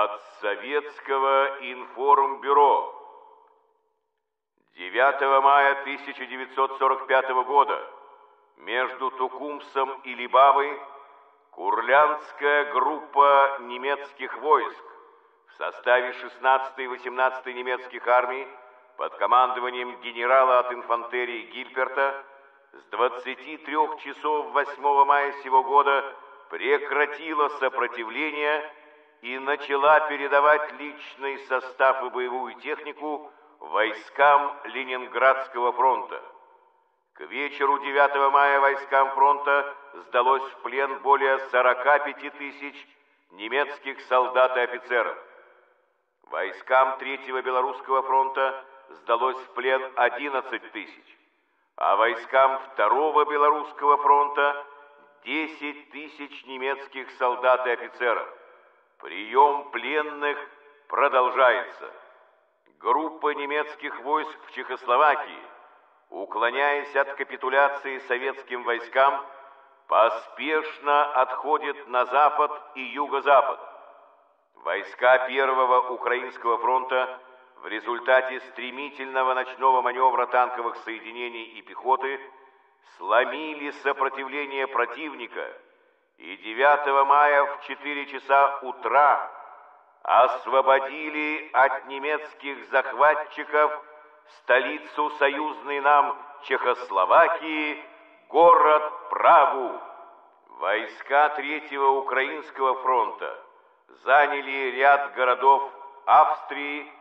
от Советского информбюро. 9 мая 1945 года между Тукумсом и Либавой Курляндская группа немецких войск в составе 16-й и 18-й немецких армий под командованием генерала от инфантерии Гильперта с 23 часов 8 мая сего года прекратила сопротивление и начала передавать личный состав и боевую технику войскам Ленинградского фронта. К вечеру 9 мая войскам фронта сдалось в плен более 45 тысяч немецких солдат и офицеров. Войскам Третьего Белорусского фронта сдалось в плен 11 тысяч, а войскам Второго Белорусского фронта 10 тысяч немецких солдат и офицеров. Прием пленных продолжается. Группа немецких войск в Чехословакии, уклоняясь от капитуляции советским войскам, поспешно отходит на запад и юго-запад. Войска Первого Украинского фронта в результате стремительного ночного маневра танковых соединений и пехоты сломили сопротивление противника и 9 мая в 4 часа утра освободили от немецких захватчиков столицу союзной нам Чехословакии, город Прагу. Войска Третьего Украинского фронта заняли ряд городов Австрии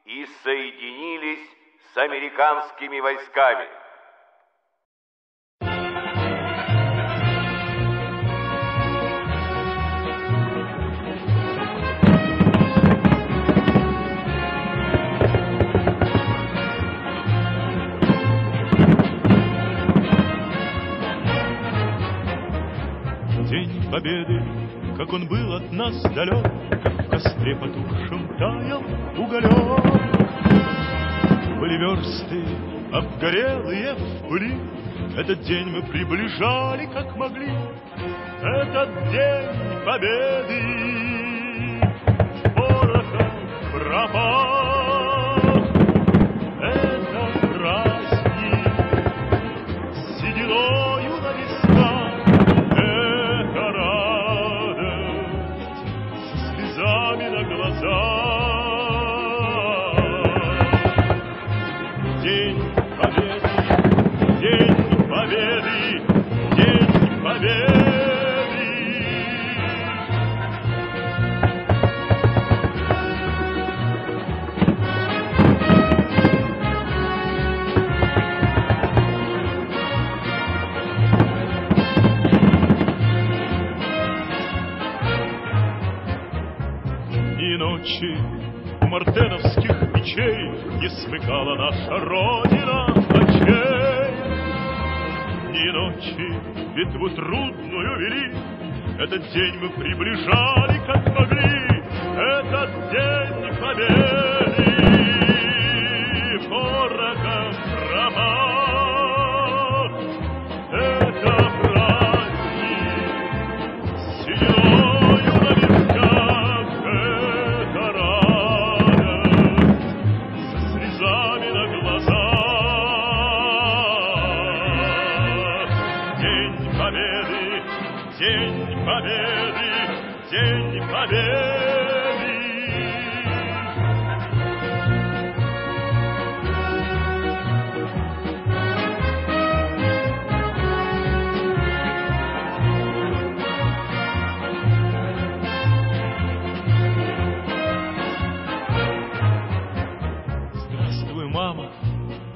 и соединились с американскими войсками. День Победы, как он был от нас далек, как в костре потухшем таял уголек. Были версты обгорелые в пыли, этот день мы приближали, как могли. Этот день Победы порохом пропах. Это праздник с сединою на висках. Это радость со слезами на глазах. День Победы, День Победы, День Победы. И ночи у мартеновских печей не смыкала наша Родина очей. И ночи битву трудную вели, этот день мы приближали, как могли. Этот день Победы порохом пропах. Это праздник с сединою на висках. Это радость со слезами на глазах. День Победы, День Победы, День Победы. Здравствуй, мама,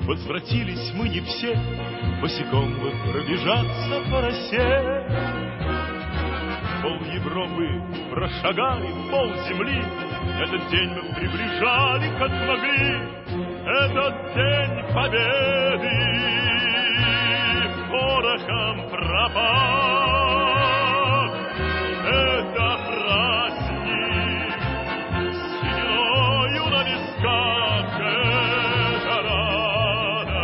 возвратились мы не все, босиком бы пробежаться по росе. Пол Европы прошагали, пол земли, этот день мы приближали, как могли. Этот день Победы порохом пропах. Это праздник с сединою на висках. Это радость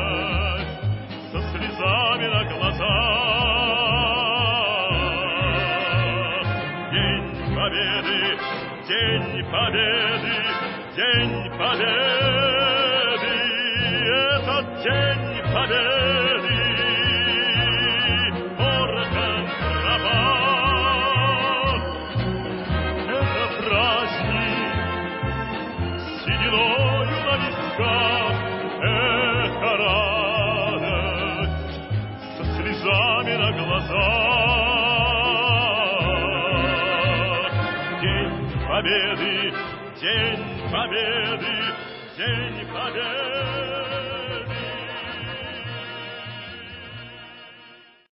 со слезами на глазах. День Победы, День Победы, День Победы, этот День Победы, орден-пропад. Это праздник с сединою на висках, это радость со слезами на глазах. День Победы, День Победы, День Победы.